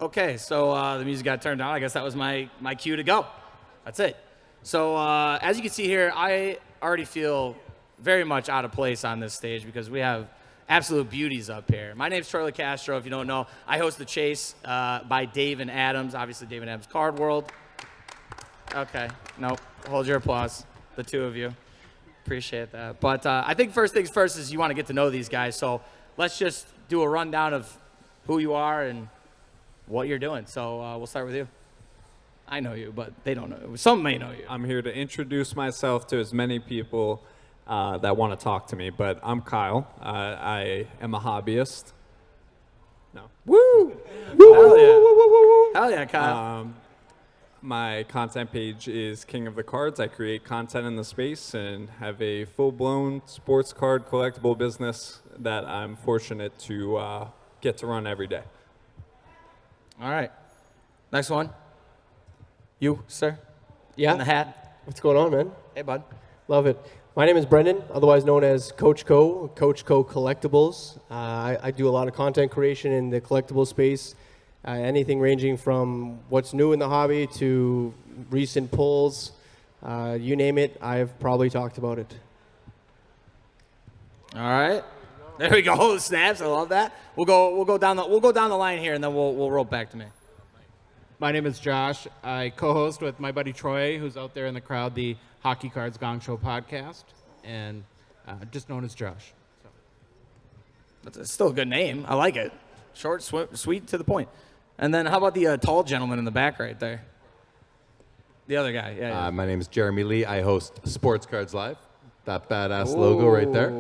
Okay, so the music got turned on. I guess that was my cue to go. That's it. So as you can see here, I already feel very much out of place on this stage because we have absolute beauties up here. My name's Troy Castro. If you don't know, I host The Chase by Dave and Adams. Obviously, Dave and Adams Card World. Okay, nope. Hold your applause, the two of you. Appreciate that. But I think first things first is you want to get to know these guys. So let's just do a rundown of who you are and what you're doing. So we'll start with you. I know you, but they don't know. Some may know you. I'm here to introduce myself to as many people that want to talk to me, but I'm Kyle. I am a hobbyist. No. Woo! Hell yeah. Hell yeah, Kyle. My content page is King of the Cards. I create content in the space and have a full-blown sports card collectible business that I'm fortunate to get to run every day. All right. Next one. You, sir? Yeah. In the hat. What's going on, man? Hey, bud. Love it. My name is Brendan, otherwise known as Coach Co Collectibles. I do a lot of content creation in the collectible space, anything ranging from what's new in the hobby to recent pulls. You name it, I've probably talked about it. All right. There we go. Snaps. I love that. We'll go down the line here, and then we'll roll back to me. My name is Josh. I co-host with my buddy Troy, who's out there in the crowd, the Hockey Cards Gong Show podcast, and just known as Josh. So. That's still a good name. I like it. Short, sweet, to the point. And then how about the tall gentleman in the back right there? The other guy. Yeah. My name is Jeremy Lee. I host Sports Cards Live. That badass logo right there.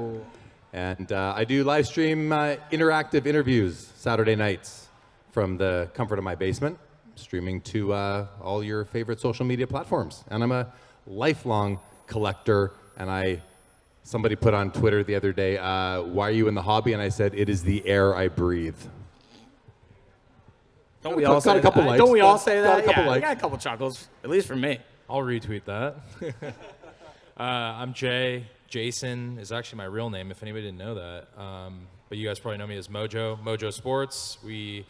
And I do live stream interactive interviews Saturday nights from the comfort of my basement, streaming to all your favorite social media platforms. And I'm a lifelong collector. And somebody put on Twitter the other day, why are you in the hobby? And I said, it is the air I breathe. Don't we all say that? Don't we all say that? Yeah, I got a couple chuckles, at least from me. I'll retweet that. I'm Jay. Jason is actually my real name, if anybody didn't know that. But you guys probably know me as Mojo Sports. We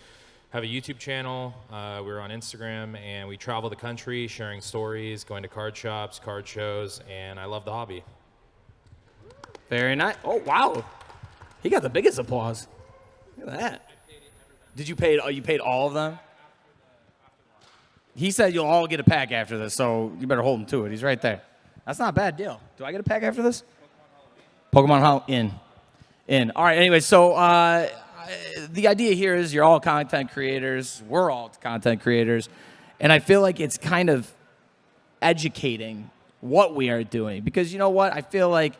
have a YouTube channel. We're on Instagram, and we travel the country sharing stories, going to card shops, card shows, and I love the hobby. Very nice. Oh, wow. He got the biggest applause. Look at that. Did you pay? Oh, you paid all of them? He said you'll all get a pack after this, so you better hold him to it. He's right there. That's not a bad deal. Do I get a pack after this? Pokemon Halloween. In. All right, anyway, so the idea here is you're all content creators. We're all content creators. And I feel like it's kind of educating what we are doing. Because you know what? I feel like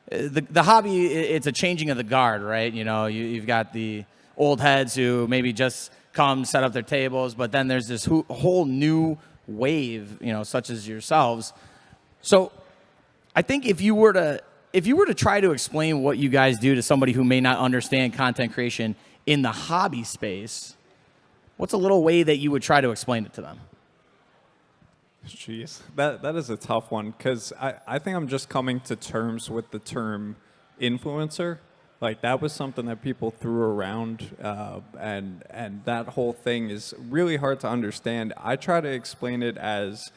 the hobby, it's a changing of the guard, right? You know, you've got the old heads who maybe just come set up their tables, but then there's this whole new wave, you know, such as yourselves. So I think if you were to try to explain what you guys do to somebody who may not understand content creation in the hobby space, what's a little way that you would try to explain it to them? Jeez, that is a tough one because I think I'm just coming to terms with the term influencer. Like that was something that people threw around, and that whole thing is really hard to understand. I try to explain it as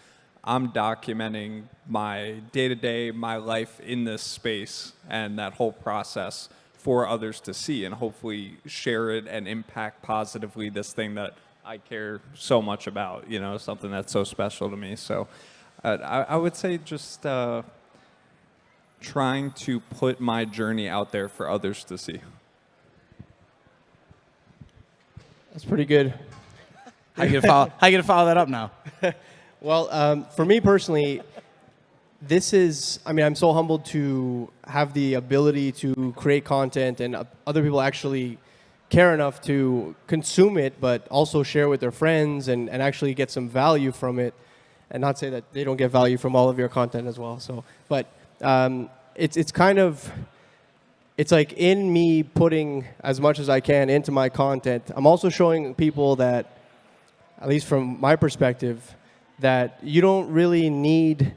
I'm documenting my day-to-day, my life in this space, and that whole process for others to see, and hopefully share it and impact positively this thing that I care so much about, you know, something that's so special to me. So I would say just trying to put my journey out there for others to see. That's pretty good. How you gonna follow that up now? Well, for me personally, I'm so humbled to have the ability to create content and other people actually care enough to consume it, but also share with their friends and actually get some value from it. And not say that they don't get value from all of your content as well. So, but it's like in me putting as much as I can into my content, I'm also showing people that, at least from my perspective, that you don't really need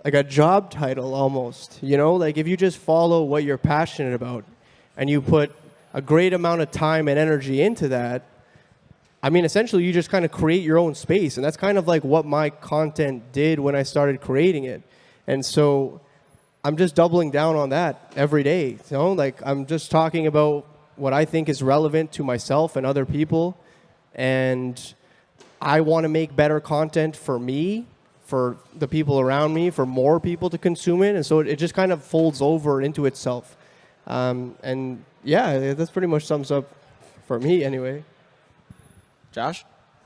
like a job title almost, you know? Like if you just follow what you're passionate about and you put a great amount of time and energy into that, I mean, essentially, you just kind of create your own space, and that's kind of like what my content did when I started creating it. And so I'm just doubling down on that every day. You know, like I'm just talking about what I think is relevant to myself and other people, and I want to make better content for me, for the people around me, for more people to consume it, and so it just kind of folds over into itself. And yeah, that's pretty much sums up for me anyway. Josh?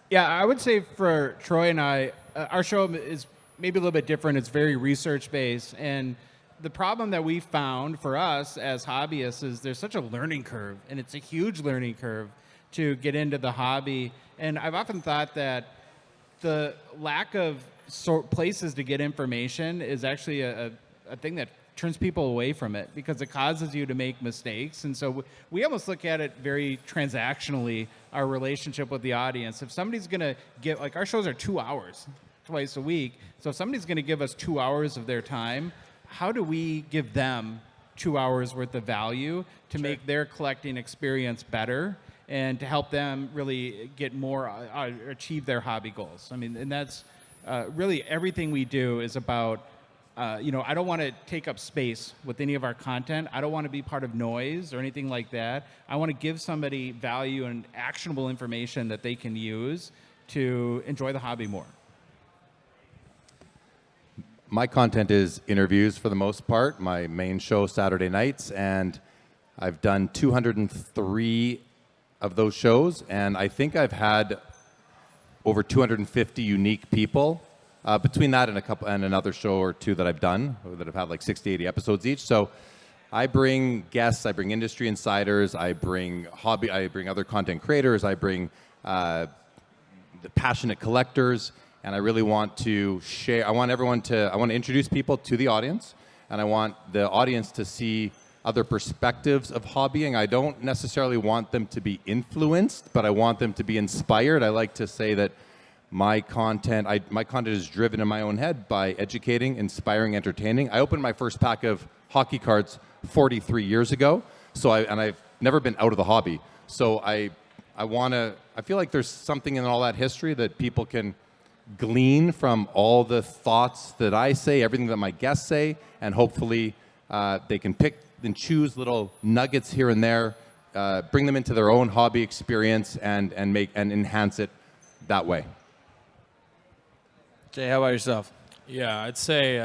Yeah, I would say for Troy and I, our show is maybe a little bit different. It's very research-based, and the problem that we found for us as hobbyists is there's such a learning curve, and it's a huge learning curve to get into the hobby. And I've often thought that the lack of places to get information is actually a thing that turns people away from it because it causes you to make mistakes. And so we almost look at it very transactionally, our relationship with the audience. If somebody's going to get, like our shows are 2 hours twice a week, so if somebody's going to give us 2 hours of their time, how do we give them 2 hours worth of value to make their collecting experience better and to help them really get more, achieve their hobby goals? I mean, and that's really everything we do is about, I don't want to take up space with any of our content. I don't want to be part of noise or anything like that. I want to give somebody value and actionable information that they can use to enjoy the hobby more. My content is interviews for the most part, my main show Saturday nights, and I've done 203 of those shows, and I think I've had over 250 unique people between that and another show or two that I've done that have had like 60, 80 episodes each. So I bring guests, I bring industry insiders, I bring other content creators, I bring the passionate collectors, and I really want to share. I want to introduce people to the audience, and I want the audience to see other perspectives of hobbying. I don't necessarily want them to be influenced, but I want them to be inspired. I like to say that my content is driven in my own head by educating, inspiring, entertaining. I opened my first pack of hockey cards 43 years ago, I've never been out of the hobby. So I feel like there's something in all that history that people can glean from all the thoughts that I say, everything that my guests say, and hopefully they can pick and choose little nuggets here and there, bring them into their own hobby experience, and enhance it that way. Jay, how about yourself? Yeah, I'd say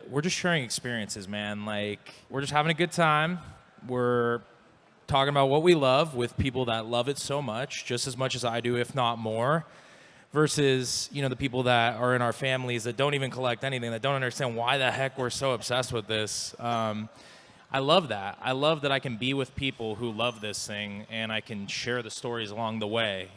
we're just sharing experiences, man. Like, we're just having a good time. We're talking about what we love with people that love it so much, just as much as I do, if not more, versus, the people that are in our families that don't even collect anything, that don't understand why the heck we're so obsessed with this. I love that. I love that I can be with people who love this thing and I can share the stories along the way.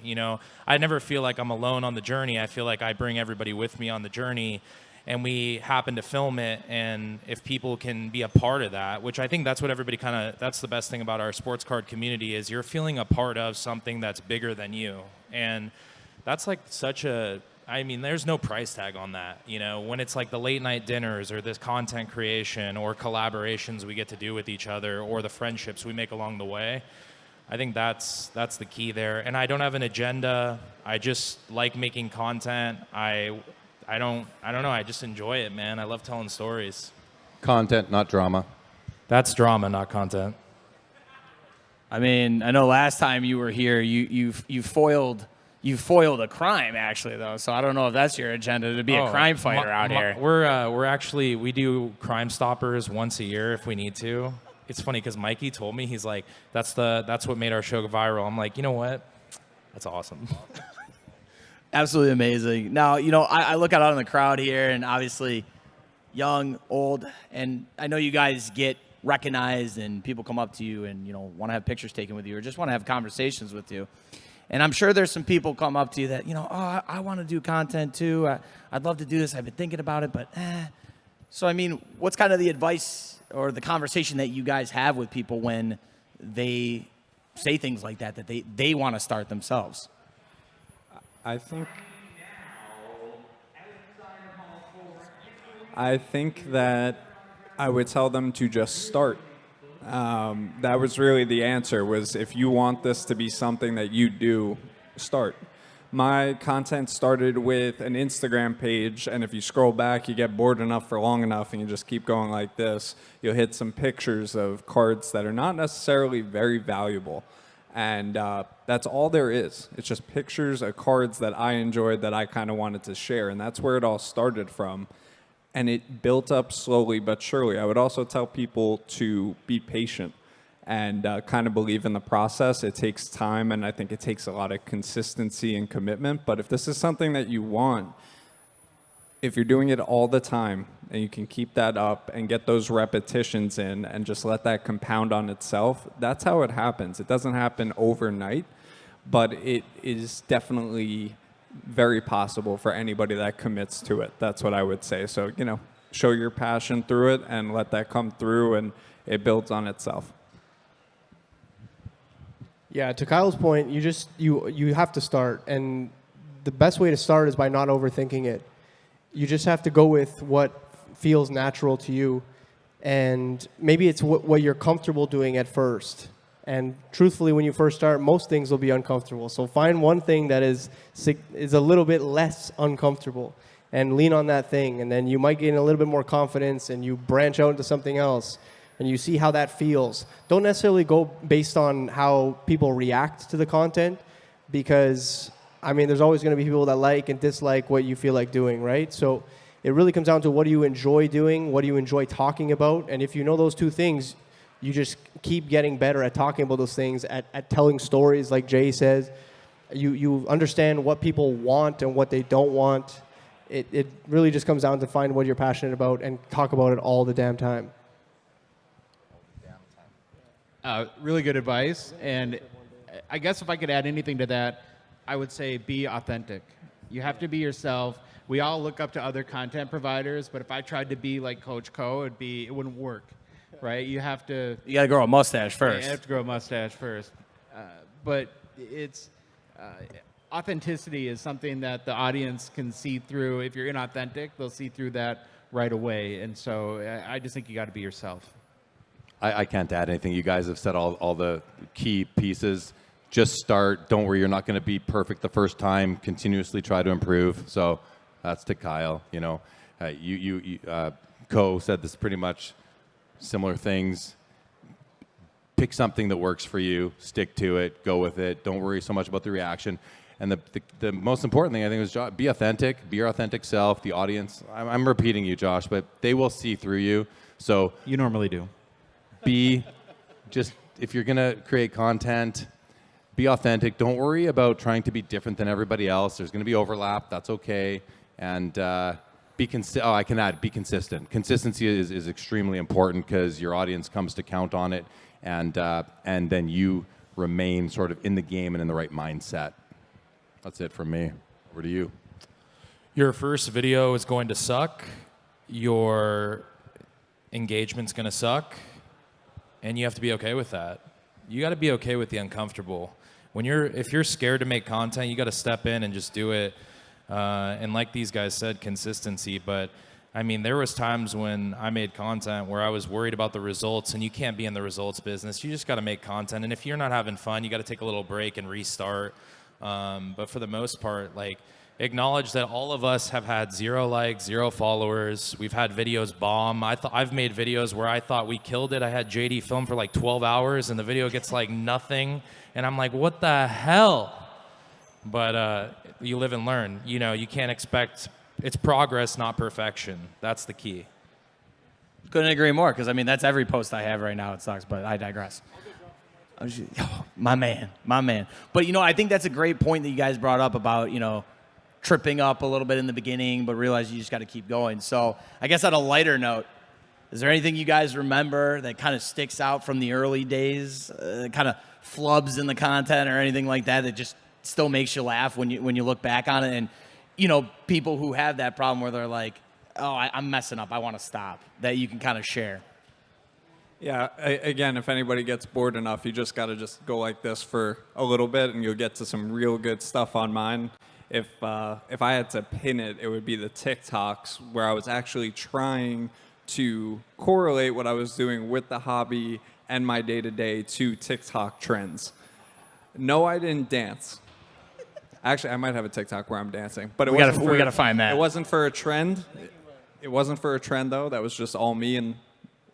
I never feel like I'm alone on the journey. I feel like I bring everybody with me on the journey, and we happen to film it. And if people can be a part of that, which I think that's what everybody that's the best thing about our sports card community is you're feeling a part of something that's bigger than you. And that's like there's no price tag on that. When it's like the late night dinners or this content creation or collaborations we get to do with each other or the friendships we make along the way, I think that's the key there. And I don't have an agenda. I just like making content. I don't know. I just enjoy it, man. I love telling stories. Content, not drama. That's drama, not content. I mean, I know last time you were here, you foiled a crime, actually, though. So I don't know if that's your agenda, to be a crime fighter out here. We do Crime Stoppers once a year if we need to. It's funny because Mikey told me, he's like, that's what made our show go viral. I'm like, you know what? That's awesome. Absolutely amazing. Now, I look out on the crowd here, and obviously young, old, and I know you guys get recognized and people come up to you and, want to have pictures taken with you or just want to have conversations with you. And I'm sure there's some people come up to you that, I want to do content too. I'd love to do this. I've been thinking about it, but So, I mean, what's kind of the advice or the conversation that you guys have with people when they say things like that they want to start themselves? I think that I would tell them to just start. That was really the answer, was if you want this to be something that you do, start. My content started with an Instagram page, and if you scroll back, you get bored enough for long enough, and you just keep going like this, you'll hit some pictures of cards that are not necessarily very valuable. And that's all there is. It's just pictures of cards that I enjoyed that I kind of wanted to share, and that's where it all started from. And it built up slowly but surely. I would also tell people to be patient and kind of believe in the process. It takes time, and I think it takes a lot of consistency and commitment. But if this is something that you want, if you're doing it all the time and you can keep that up and get those repetitions in and just let that compound on itself, that's how it happens. It doesn't happen overnight, but it is definitely very possible for anybody that commits to it. That's what I would say. So, show your passion through it and let that come through, and it builds on itself. Yeah, to Kyle's point, you have to start, and the best way to start is by not overthinking it. You just have to go with what feels natural to you, and maybe it's what you're comfortable doing at first. And truthfully, when you first start, most things will be uncomfortable. So find one thing that is a little bit less uncomfortable, and lean on that thing, and then you might gain a little bit more confidence, and you branch out into something else. And you see how that feels. Don't necessarily go based on how people react to the content, because, there's always going to be people that like and dislike what you feel like doing, right? So it really comes down to, what do you enjoy doing? What do you enjoy talking about? And if you know those two things, you just keep getting better at talking about those things, at telling stories, like Jay says. You understand what people want and what they don't want. It really just comes down to find what you're passionate about and talk about it all the damn time. Really good advice. And I guess if I could add anything to that, I would say be authentic. You have to be yourself. We all look up to other content providers, but if I tried to be like Coach Co, it wouldn't work, right? You got to grow a mustache first. You have to grow a mustache first. But authenticity is something that the audience can see through. If you're inauthentic, they'll see through that right away. And so I just think you got to be yourself. I can't add anything. You guys have said all the key pieces. Just start. Don't worry, you're not going to be perfect the first time. Continuously try to improve. So that's to Kyle. Co said this pretty much similar things. Pick something that works for you. Stick to it. Go with it. Don't worry so much about the reaction. And the most important thing, I think, is be authentic. Be your authentic self. The audience, I'm repeating you, Josh, but they will see through you. So you normally do. If you're going to create content, be authentic. Don't worry about trying to be different than everybody else. There's going to be overlap. That's okay. And be consistent. Consistency is extremely important, because your audience comes to count on it, and then you remain sort of in the game and in the right mindset. That's it from me. Over to you. Your first video is going to suck. Your engagement's going to suck. And you have to be okay with that. You got to be okay with the uncomfortable. If you're scared to make content, you got to step in and just do it. And like these guys said, consistency. But there was times when I made content where I was worried about the results, and you can't be in the results business. You just got to make content. And if you're not having fun, you got to take a little break and restart. But for the most part, acknowledge that all of us have had 0 likes, 0 followers. We've had videos bomb. I've made videos where I thought we killed it. I had JD film for 12 hours, and the video gets nothing. And I'm like, what the hell? But you live and learn. You can't expect, it's progress, not perfection. That's the key. Couldn't agree more, because that's every post I have right now. It sucks, but I digress. My man. But I think that's a great point that you guys brought up about tripping up a little bit in the beginning, but realize you just got to keep going. So I guess on a lighter note, is there anything you guys remember that kind of sticks out from the early days, kind of flubs in the content or anything like that just still makes you laugh when you look back on it? And people who have that problem where they're like, oh, I'm messing up, I want to stop, that you can kind of share. Yeah, again, if anybody gets bored enough, you just got to just go like this for a little bit, and you'll get to some real good stuff on mine. If I had to pin it, it would be the TikToks, where I was actually trying to correlate what I was doing with the hobby and my day-to-day to TikTok trends. No, I didn't dance. Actually, I might have a TikTok where I'm dancing, but We gotta find that. It wasn't for a trend. It wasn't for a trend though. That was just all me and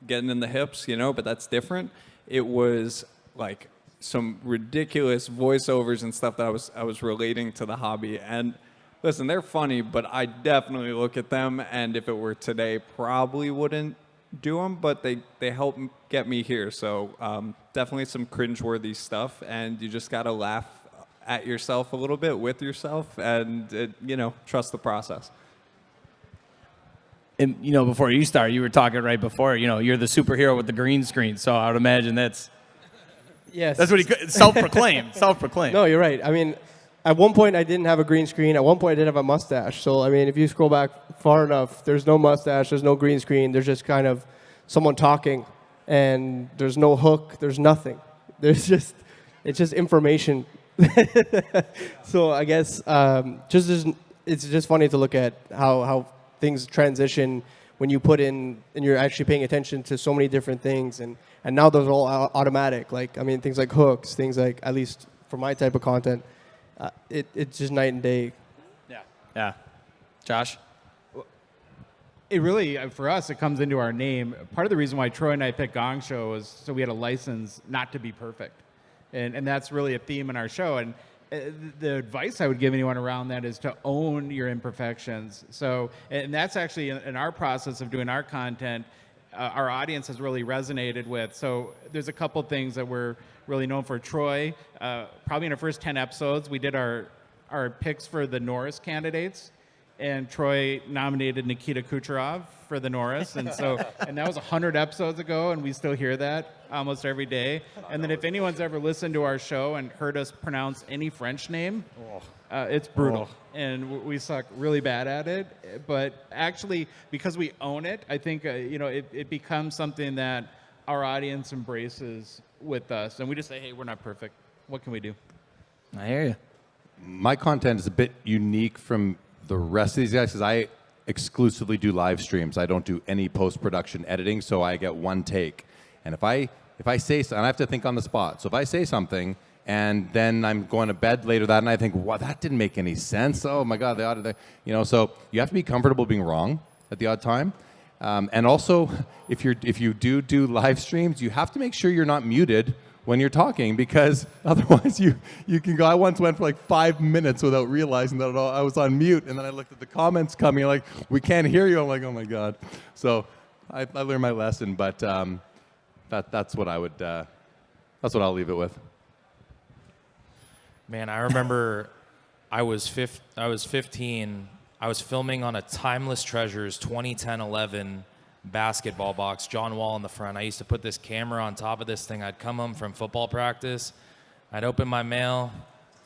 getting in the hips, you know. But that's different. It was like some ridiculous voiceovers and stuff that I was relating to the hobby. And listen, they're funny, but I definitely look at them, and if it were today, probably wouldn't do them. But they help get me here. So definitely some cringeworthy stuff, and you just gotta laugh at yourself a little bit with yourself, and trust the process. And before you start, you were talking right before. You're the superhero with the green screen. So I would imagine that's Yes. what he self-proclaimed. Self-proclaimed. No, you're right. I mean, at one point I didn't have a green screen. At one point I didn't have a mustache. So I mean, if you scroll back far enough, there's no mustache, there's no green screen. There's just kind of someone talking, and there's no hook. There's nothing. It's just information. So I guess it's just funny to look at how things transition when you put in and you're actually paying attention to so many different things, and now those are all automatic. Like, I mean, things like hooks, things like, at least for my type of content, it's just night and day. Yeah. Josh? It really, for us, it comes into our name. Part of the reason why Troy and I picked Gong Show was so we had a license not to be perfect. And that's really a theme in our show. And the advice I would give anyone around that is to own your imperfections. So, and that's actually in our process of doing our content, our audience has really resonated with. So there's a couple things that we're really known for. Troy, probably in our first 10 episodes, we did our picks for the Norris candidates. And Troy nominated Nikita Kucherov for the Norris, and that was 100 episodes ago, and we still hear that almost every day. And then if anyone's ever listened to our show and heard us pronounce any French name, it's brutal, and we suck really bad at it. But actually, because we own it, I think it becomes something that our audience embraces with us, and we just say, "Hey, we're not perfect. What can we do?" I hear you. My content is a bit unique from the rest of these guys because I exclusively do live streams. I don't do any post-production editing, so I get one take. And if I say something, I have to think on the spot. So if I say something and then I'm going to bed later that night, I think, wow, that didn't make any sense. Oh my God, so you have to be comfortable being wrong at the odd time. And also, if you do live streams, you have to make sure you're not muted when you're talking, because otherwise you can go. I once went for like 5 minutes without realizing that I was on mute, and then I looked at the comments coming, like, we can't hear you. I'm like, oh my God. So I learned my lesson, but that's what I'll leave it with. Man, I remember I was 15. I was filming on a Timeless Treasures 2010-11 basketball box, John Wall in the front. I used to put this camera on top of this thing. I'd come home from football practice. I'd open my mail.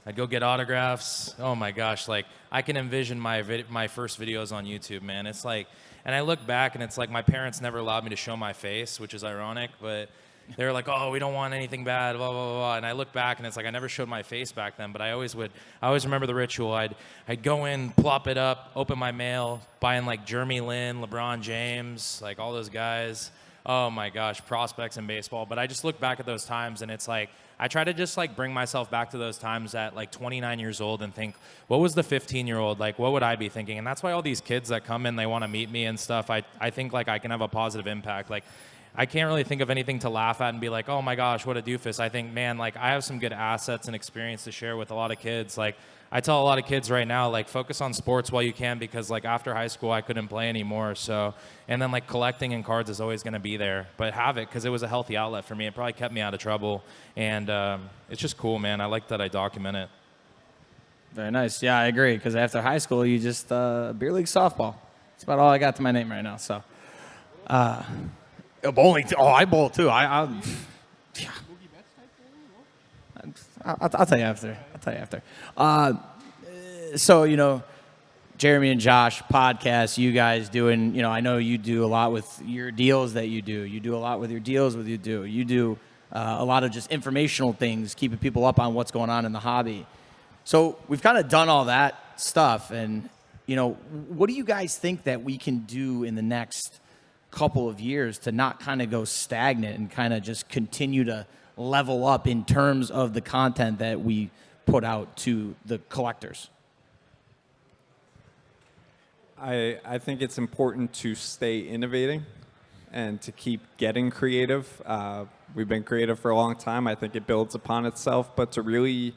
I'd go get autographs. Oh my gosh, like I can envision my first videos on YouTube, man. It's like, and I look back and it's like my parents never allowed me to show my face, which is ironic, but they're like, oh, we don't want anything bad, blah, blah, blah. And I look back and it's like I never showed my face back then, but I always remember the ritual. I'd go in, plop it up, open my mail, buying like Jeremy Lin, LeBron James, like all those guys. Oh my gosh, prospects in baseball. But I just look back at those times and it's like, I try to just like bring myself back to those times at like 29 years old and think, what was the 15-year-old? Like, what would I be thinking? And that's why all these kids that come in, they want to meet me and stuff. I think like I can have a positive impact. Like, I can't really think of anything to laugh at and be like, oh my gosh, what a doofus. I think, man, like I have some good assets and experience to share with a lot of kids. Like I tell a lot of kids right now, like focus on sports while you can, because like after high school, I couldn't play anymore. So, and then like collecting in cards is always going to be there, but have it because it was a healthy outlet for me. It probably kept me out of trouble. And it's just cool, man. I like that I document it. Very nice. Yeah, I agree. Because after high school, you just beer league softball. That's about all I got to my name right now. So, bowling. I bowl too. I'll tell you after. So Jeremy and Josh podcast. You guys doing. I know you do a lot with your deals that you do. You do a lot with your deals with you do. You do a lot of just informational things, keeping people up on what's going on in the hobby. So we've kind of done all that stuff, and what do you guys think that we can do in the next couple of years to not kind of go stagnant and kind of just continue to level up in terms of the content that we put out to the collectors? I think it's important to stay innovating and to keep getting creative. We've been creative for a long time. I think it builds upon itself, but to really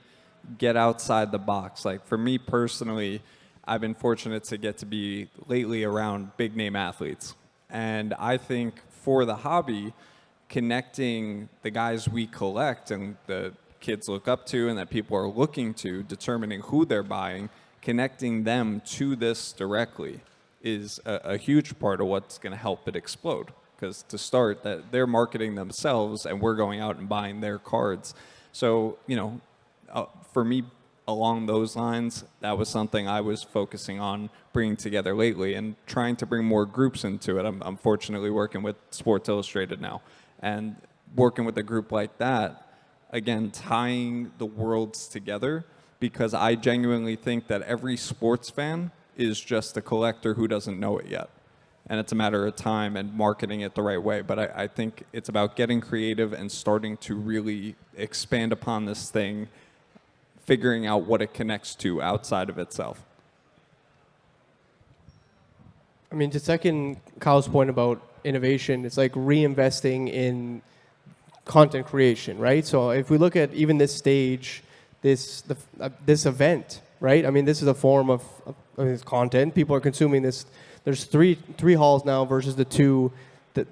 get outside the box. Like for me personally, I've been fortunate to get to be lately around big name athletes. And I think for the hobby, connecting the guys we collect and the kids look up to and that people are looking to, determining who they're buying, connecting them to this directly is a huge part of what's going to help it explode. Because to start, that they're marketing themselves and we're going out and buying their cards. So, for me, along those lines, that was something I was focusing on bringing together lately and trying to bring more groups into it. I'm fortunately working with Sports Illustrated now. And working with a group like that, again, tying the worlds together, because I genuinely think that every sports fan is just a collector who doesn't know it yet. And it's a matter of time and marketing it the right way. But I think it's about getting creative and starting to really expand upon this thing, figuring out what it connects to outside of itself. I mean, to second Kyle's point about innovation, it's like reinvesting in content creation, right? So if we look at even this stage, this event, right? I mean, this is a form of content. People are consuming this. There's three halls now versus the two.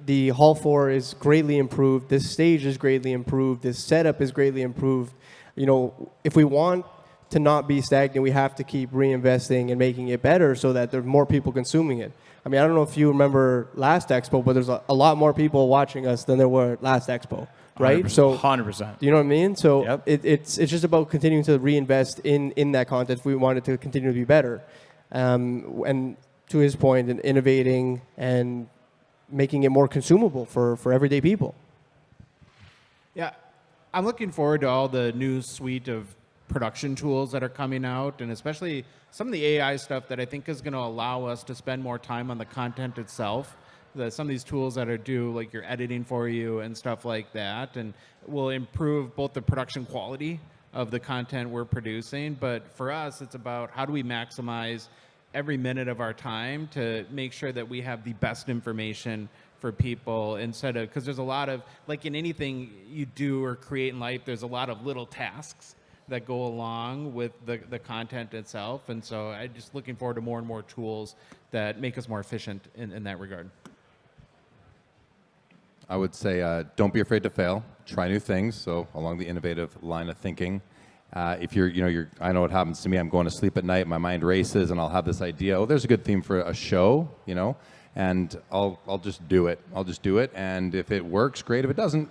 The hall 4 is greatly improved. This stage is greatly improved. This setup is greatly improved. If we want to not be stagnant, we have to keep reinvesting and making it better so that there are more people consuming it. I mean, I don't know if you remember last Expo, but there's a lot more people watching us than there were last Expo, right? 100%, So 100%. You know what I mean? So Yep. it's just about continuing to reinvest in that content if we want it to continue to be better. And to his point, in innovating and making it more consumable for everyday people. Yeah, I'm looking forward to all the new suite of production tools that are coming out, and especially some of the AI stuff that I think is going to allow us to spend more time on the content itself. Some of these tools that are do like your editing for you and stuff like that, and will improve both the production quality of the content we're producing. But for us, it's about how do we maximize every minute of our time to make sure that we have the best information for people, instead of, because there's a lot of, like in anything you do or create in life, there's a lot of little tasks that go along with the content itself. And so I'm just looking forward to more and more tools that make us more efficient in that regard. I would say don't be afraid to fail. Try new things. So along the innovative line of thinking, if I know what happens to me. I'm going to sleep at night. My mind races, and I'll have this idea. Oh, there's a good theme for a show, and I'll just do it. I'll just do it, and if it works, great. If it doesn't,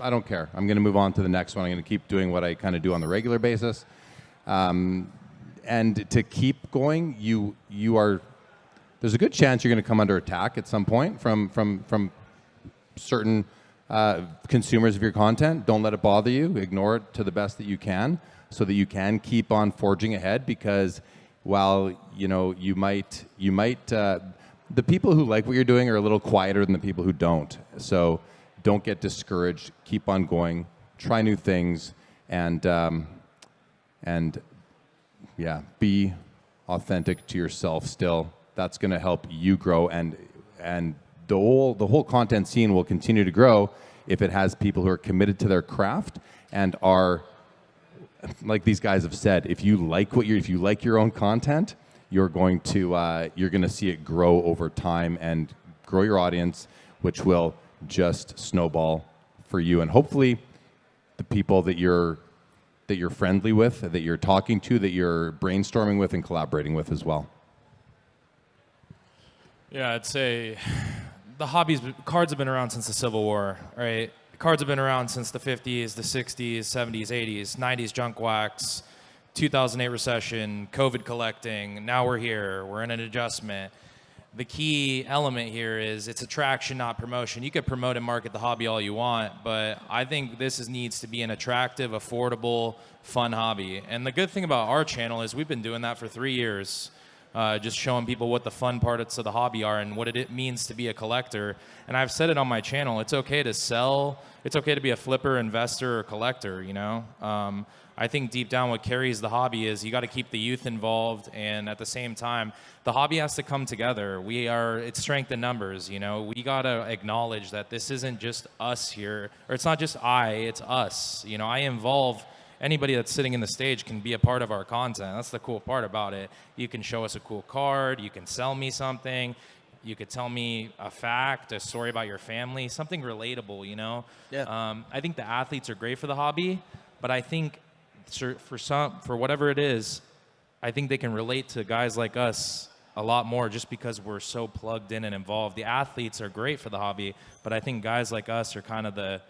I don't care. I'm going to move on to the next one. I'm going to keep doing what I kind of do on the regular basis, and to keep going, there's a good chance you're going to come under attack at some point from certain consumers of your content. Don't let it bother you. Ignore it to the best that you can, so that you can keep on forging ahead. Because while you might the people who like what you're doing are a little quieter than the people who don't. So don't get discouraged. Keep on going. Try new things, and be authentic to yourself. Still, that's going to help you grow, and the whole content scene will continue to grow if it has people who are committed to their craft and are, like these guys have said, if you like your own content, you're going to see it grow over time and grow your audience, which will just snowball for you, and hopefully the people that you're friendly with, that you're talking to, that you're brainstorming with and collaborating with as well. Yeah, I'd say cards have been around since the Civil War, right? Cards have been around since the 50s, the 60s, 70s, 80s, 90s junk wax, 2008 recession, COVID collecting. Now we're here. We're in an adjustment. The key element here is it's attraction, not promotion. You could promote and market the hobby all you want, but I think this needs to be an attractive, affordable, fun hobby. And the good thing about our channel is we've been doing that for 3 years. Just showing people what the fun parts of the hobby are and what it means to be a collector. And I've said it on my channel, it's okay to sell, it's okay to be a flipper, investor, or collector, I think deep down what carries the hobby is you got to keep the youth involved, and at the same time, the hobby has to come together. It's strength in numbers, you know. We got to acknowledge that this isn't just us here, or it's not just it's us. You know, I involve anybody that's sitting in the stage can be a part of our content. That's the cool part about it. You can show us a cool card, you can sell me something, you could tell me a fact, a story about your family, something relatable, you know? Yeah. I think the athletes are great for the hobby, but I think for whatever it is, I think they can relate to guys like us a lot more just because we're so plugged in and involved. The athletes are great for the hobby, but I think guys like us are kind of the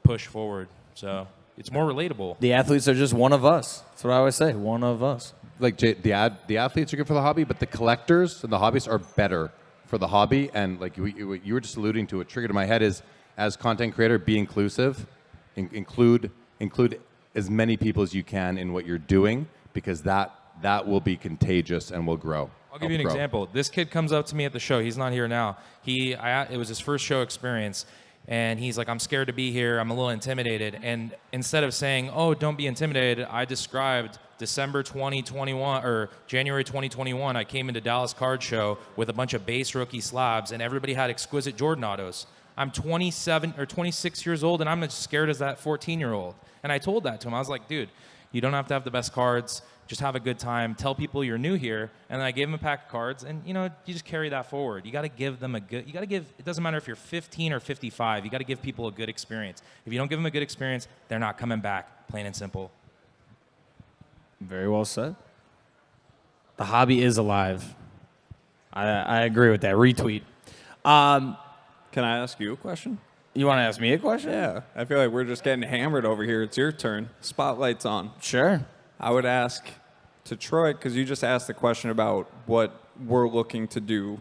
push forward. So it's more relatable. The athletes are just one of us. That's what I always say, one of us. Like the athletes are good for the hobby, but the collectors and the hobbyists are better for the hobby. And like you were just alluding to, what triggered in my head is, as content creator, be inclusive, include as many people as you can in what you're doing, because that will be contagious and will grow. I'll give you an example. This kid comes up to me at the show. He's not here now. It was his first show experience, and he's like, "I'm scared to be here. I'm a little intimidated." And instead of saying, "Oh, don't be intimidated," I described December 2021 or January 2021. I came into Dallas Card Show with a bunch of base rookie slabs, and everybody had exquisite Jordan autos. I'm 27 or 26 years old, and I'm as scared as that 14-year-old. And I told that to him. I was like, "Dude, you don't have to have the best cards. Just have a good time. Tell people you're new here." And then I gave him a pack of cards, and you just carry that forward. You got to give them it doesn't matter if you're 15 or 55. You got to give people a good experience. If you don't give them a good experience, they're not coming back, plain and simple. Very well said. The hobby is alive. I agree with that. Retweet. Can I ask you a question? You want to ask me a question? Yeah. I feel like we're just getting hammered over here. It's your turn. Spotlight's on. Sure. I would ask to Troy, because you just asked the question about what we're looking to do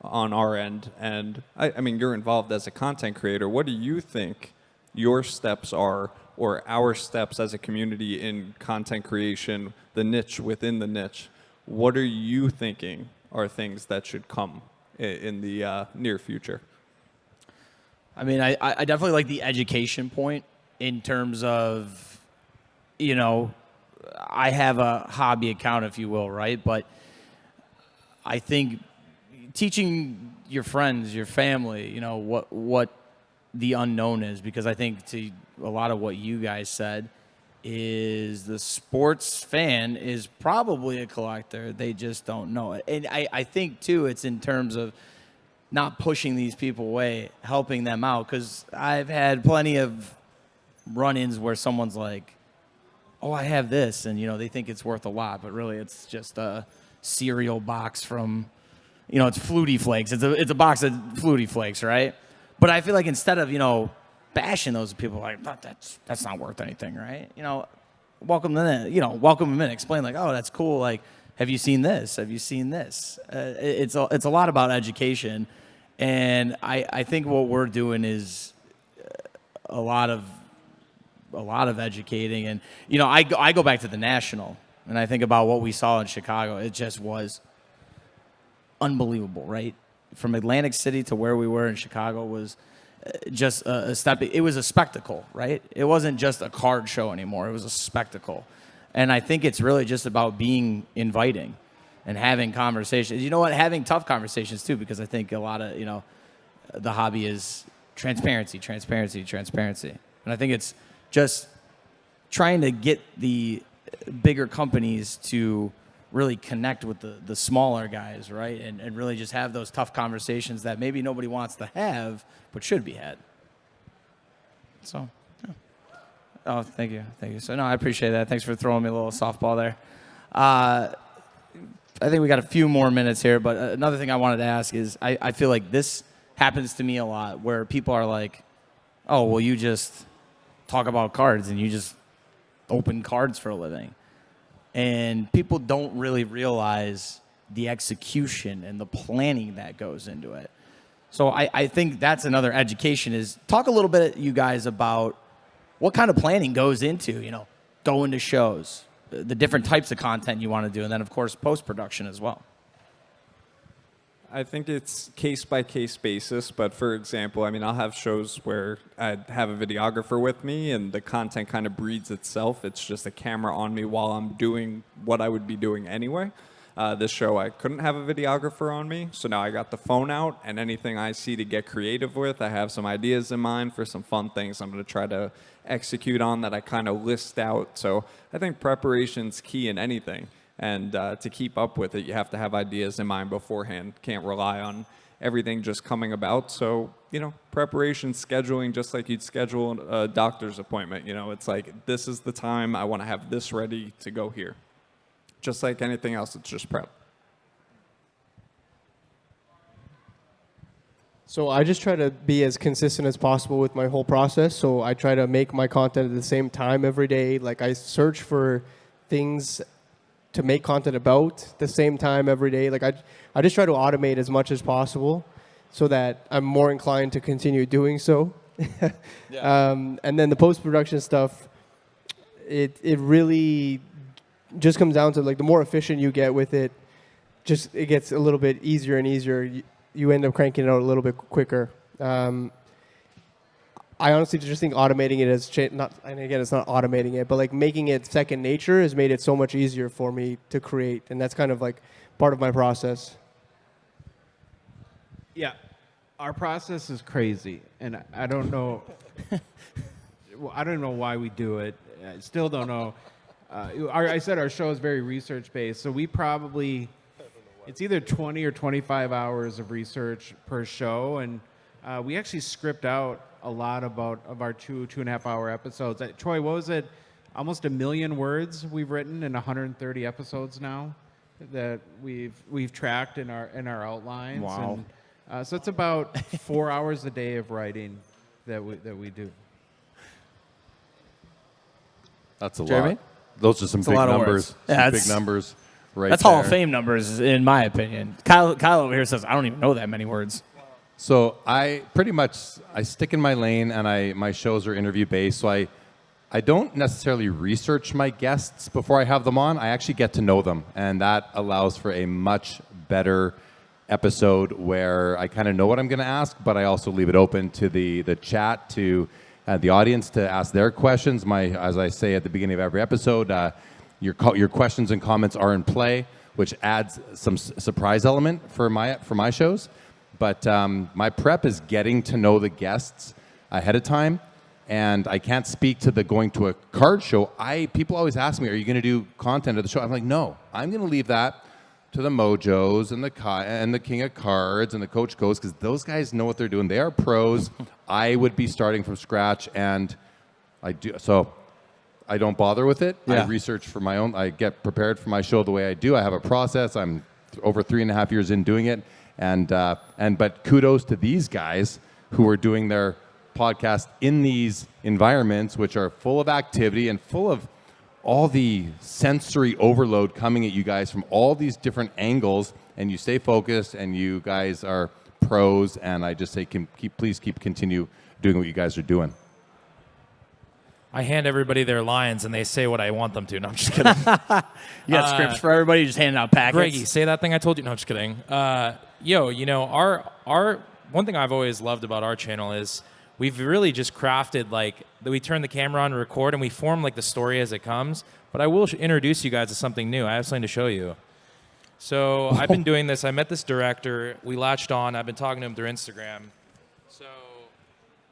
on our end. And I mean, you're involved as a content creator. What do you think your steps are, or our steps as a community in content creation, the niche within the niche? What are you thinking are things that should come in the near future? I mean, I definitely like the education point in terms of, I have a hobby account, if you will, right? But I think teaching your friends, your family, what the unknown is, because I think to a lot of what you guys said is the sports fan is probably a collector. They just don't know it. And I think, too, it's in terms of not pushing these people away, helping them out, because I've had plenty of run-ins where someone's like, "Oh, I have this," and they think it's worth a lot, but really it's just a cereal box from, it's Flutie Flakes. It's a box of Flutie Flakes, right? But I feel like instead of bashing those people, like, that's not worth anything, right? Welcome them in. Welcome them in. Explain, like, "Oh, that's cool. Like, have you seen this? Have you seen this?" It's a lot about education, and I think what we're doing is a lot of educating. And I go back to the National, and I think about what we saw in Chicago. It just was unbelievable, right? From Atlantic City to where we were in Chicago was just a step. It was a spectacle, right? It wasn't just a card show anymore. It was a spectacle. And I think it's really just about being inviting and having conversations. You know what? Having tough conversations, too, because I think a lot of, the hobby is transparency. And I think it's just trying to get the bigger companies to really connect with the smaller guys, right? And really just have those tough conversations that maybe nobody wants to have, but should be had. So, yeah. Oh, thank you. So, no, I appreciate that. Thanks for throwing me a little softball there. I think we got a few more minutes here, but another thing I wanted to ask is I feel like this happens to me a lot, where people are like, "Oh, well, you just talk about cards and you just open cards for a living." And people don't really realize the execution and the planning that goes into it. So I think that's another education, is talk a little bit, you guys, about what kind of planning goes into, going to shows, the different types of content you want to do, and then, of course, post-production as well. I think it's case by case basis, but for example, I mean, I'll have shows where I have a videographer with me and the content kind of breeds itself. It's just a camera on me while I'm doing what I would be doing anyway. This show, I couldn't have a videographer on me, so now I got the phone out, and anything I see to get creative with, I have some ideas in mind for some fun things I'm going to try to execute on that I kind of list out. So I think preparation's key in anything. And to keep up with it, you have to have ideas in mind beforehand. Can't rely on everything just coming about. So, preparation, scheduling, just like you'd schedule a doctor's appointment. It's like, this is the time I want to have this ready to go here. Just like anything else, it's just prep. So I just try to be as consistent as possible with my whole process. So I try to make my content at the same time every day. Like I search for things to make content about the same time every day. Like I just try to automate as much as possible so that I'm more inclined to continue doing so. And then the post-production stuff, it really just comes down to like the more efficient you get with it, it gets a little bit easier and easier. You end up cranking it out a little bit quicker. I honestly just think automating it has not, and again, it's not automating it, but like making it second nature has made it so much easier for me to create, and that's kind of like part of my process. Yeah, our process is crazy, and I don't know. I don't know why we do it. I still don't know. I said our show is very research based, so we probably it's either 20 or 25 hours of research per show, and we actually script out a lot of our 2.5 hour episodes. Troy, what was it? Almost 1 million words we've written in 130 episodes now that we've tracked in our outlines. Wow. And, so it's about 4 hours a day of writing that we do. That's a Jeremy? lot. Those are some That's a big lot of numbers. words. Some Yeah, big numbers right That's there. Hall of Fame numbers, in my opinion. Kyle over here says, I don't even know that many words. So I stick in my lane, and my shows are interview based. So I don't necessarily research my guests before I have them on. I actually get to know them, and that allows for a much better episode where I kind of know what I'm going to ask, but I also leave it open to the chat, to the audience to ask their questions. As I say at the beginning of every episode, your questions and comments are in play, which adds some surprise element for my shows. But my prep is getting to know the guests ahead of time, and I can't speak to the going to a card show. People always ask me, "Are you going to do content at the show?" I'm like, "No, I'm going to leave that to the Mojos and the King of Cards and the Coach Co's, because those guys know what they're doing. They are pros. I would be starting from scratch, and I do so. I don't bother with it. Yeah. I research for my own. I get prepared for my show the way I do. I have a process. I'm over 3.5 years in doing it. But kudos to these guys who are doing their podcast in these environments, which are full of activity and full of all the sensory overload coming at you guys from all these different angles, and you stay focused, and you guys are pros. And I just say, please continue doing what you guys are doing. I hand everybody their lines, and they say what I want them to. No, I'm just kidding. You got scripts for everybody, you just handing out packets. Greggy, say that thing I told you. No, I'm just kidding. Our one thing I've always loved about our channel is we've really just crafted we turn the camera on and record, and we form the story as it comes. But I will introduce you guys to something new. I have something to show you. So I've been doing this. I met this director. We latched on. I've been talking to him through Instagram. So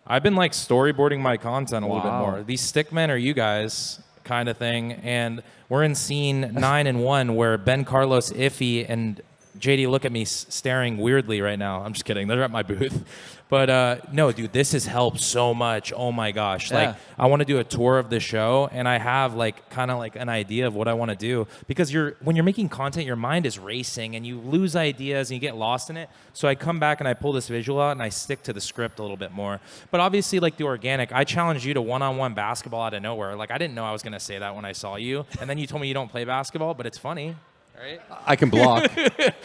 I've been storyboarding my content a little bit more. These stickmen are you guys kind of thing. And we're in scene 9 and 1 where Ben, Carlos, Iffy, and JD look at me staring weirdly right now. I'm just kidding. They're at my booth. But no, dude, this has helped so much. Oh my gosh. Yeah. I want to do a tour of the show, and I have kind of an idea of what I want to do, because when you're making content, your mind is racing and you lose ideas and you get lost in it. So I come back and I pull this visual out and I stick to the script a little bit more. But obviously, the organic, I challenged you to one-on-one basketball out of nowhere. I didn't know I was going to say that when I saw you. And then you told me you don't play basketball, but it's funny. Right? I can block.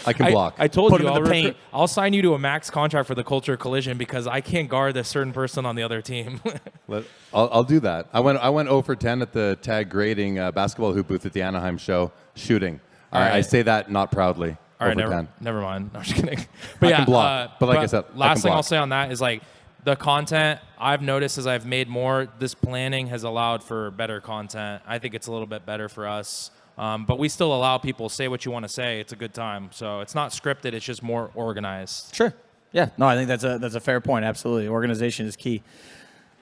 I can block. I told Put you him in the paint. I'll sign you to a max contract for the Culture Collision because I can't guard a certain person on the other team. I'll do that. I went 0 for 10 at the tag grading basketball hoop booth at the Anaheim show shooting. All right. I say that not proudly. All right, over 10. never mind. I'm just kidding. But I can block, but like I said, I can last thing I'll block. say on that is like the content I've noticed as I've made more, this planning has allowed for better content. I think it's a little bit better for us. But we still allow people say what you want to say. It's a good time. So it's not scripted. It's just more organized. Sure. Yeah. No, I think that's a fair point. Absolutely. Organization is key.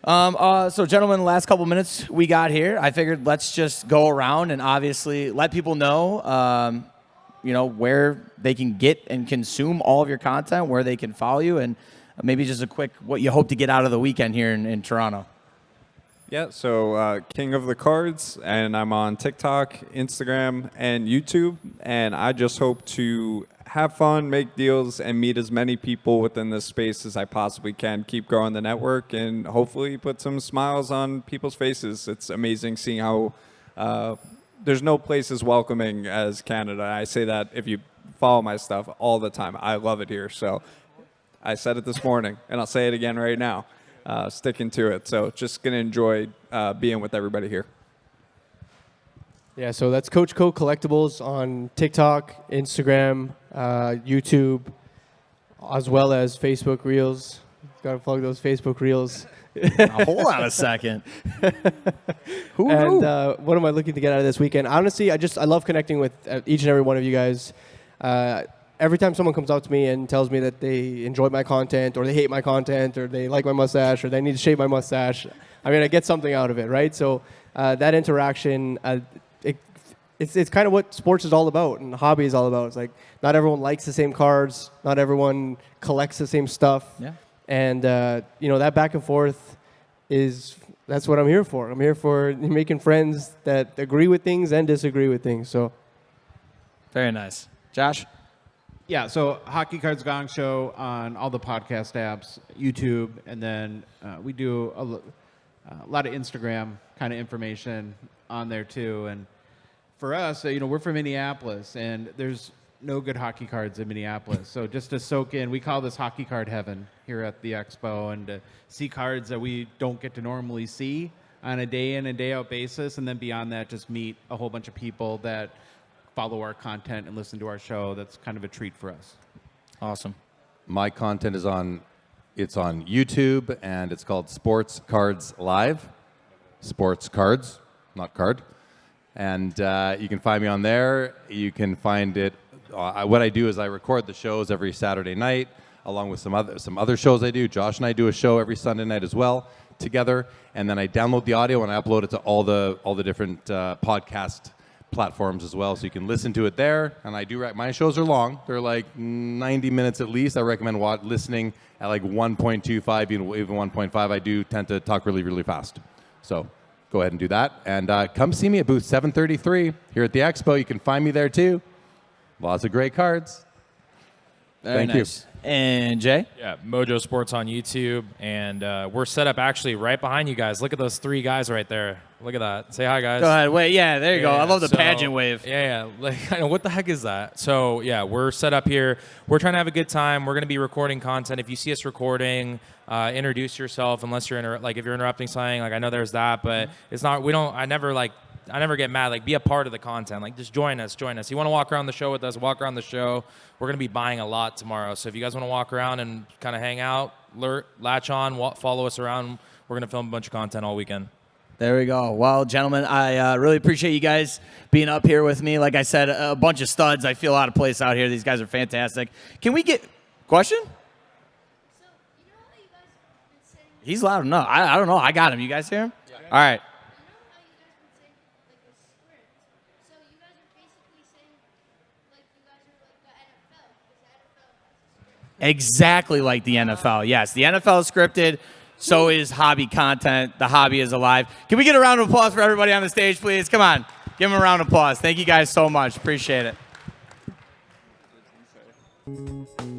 So, gentlemen, the last couple minutes we got here, I figured let's just go around and obviously let people know, where they can get and consume all of your content, where they can follow you, and maybe just a quick what you hope to get out of the weekend here in Toronto. Yeah, so King of the Cards, and I'm on TikTok, Instagram, and YouTube, and I just hope to have fun, make deals, and meet as many people within this space as I possibly can. Keep growing the network, and hopefully put some smiles on people's faces. It's amazing seeing how there's no place as welcoming as Canada. I say that if you follow my stuff all the time. I love it here, so I said it this morning, and I'll say it again right now. Sticking to it. So just going to enjoy being with everybody here. Yeah, so that's Coach Co Collectibles on TikTok, Instagram, YouTube, as well as Facebook Reels. Got to plug those Facebook Reels. Hold on a second. Who And knew? what am I looking to get out of this weekend? Honestly, I love connecting with each and every one of you guys. Every time someone comes up to me and tells me that they enjoy my content or they hate my content or they like my mustache or they need to shave my mustache, I mean, I get something out of it, right? So that interaction, it's kind of what sports is all about and hobby is all about. It's like not everyone likes the same cards, not everyone collects the same stuff. Yeah. And, that back and forth that's what I'm here for. I'm here for making friends that agree with things and disagree with things. So, Very nice. Josh? Yeah, so Hockey Cards Gong Show on all the podcast apps, YouTube, and then we do a lot of Instagram kind of information on there too. And for us, we're from Minneapolis, and there's no good hockey cards in Minneapolis. So just to soak in, we call this hockey card heaven here at the expo, and to see cards that we don't get to normally see on a day in and day out basis, and then beyond that, just meet a whole bunch of people that follow our content and listen to our show. That's kind of a treat for us. Awesome. My content is on YouTube, and it's called Sports Cards Live. Sports Cards, not card. And you can find me on there. You can find it. What I do is I record the shows every Saturday night, along with some other shows I do. Josh and I do a show every Sunday night as well together, and then I download the audio and I upload it to all the different podcast platforms as well, so you can listen to it there. And I do my shows are long; they're like 90 minutes at least. I recommend listening at like 1.25, even 1.5. I do tend to talk really, really fast, so go ahead and do that. And come see me at booth 733 here at the expo. You can find me there too. Lots of great cards. Very Thank you. nice. And Jay? Yeah, Mojo Sports on YouTube, and we're set up actually right behind you guys. Look at those three guys right there. Look at that. Say hi, guys. Go ahead. Wait, yeah, there you go. I Yeah, love the so- pageant wave. Yeah. Like, I know, what the heck is that? So, yeah, we're set up here. We're trying to have a good time. We're going to be recording content. If you see us recording, introduce yourself. Unless you're if you're interrupting something. Like, I know there's that, but it's not. I never get mad. Like, be a part of the content. Like, just join us. You want to walk around the show with us? Walk around the show. We're going to be buying a lot tomorrow. So if you guys want to walk around and kind of hang out, latch on, follow us around. We're going to film a bunch of content all weekend. There we go. Well, gentlemen, I really appreciate you guys being up here with me. Like I said, a bunch of studs. I feel out of place out here. These guys are fantastic. Can we get question? So, you know how you guys have been saying, He's loud enough. I don't know. I got him. You guys hear him? Yeah. All right. you know how you guys been saying like a script. So you guys are basically saying like you guys are like the NFL because the NFL has a script. Exactly like the NFL. Yes, the NFL is scripted. So is hobby content. The hobby is alive. Can we get a round of applause for everybody on the stage, please? Come on. Give them a round of applause. Thank you guys so much. Appreciate it.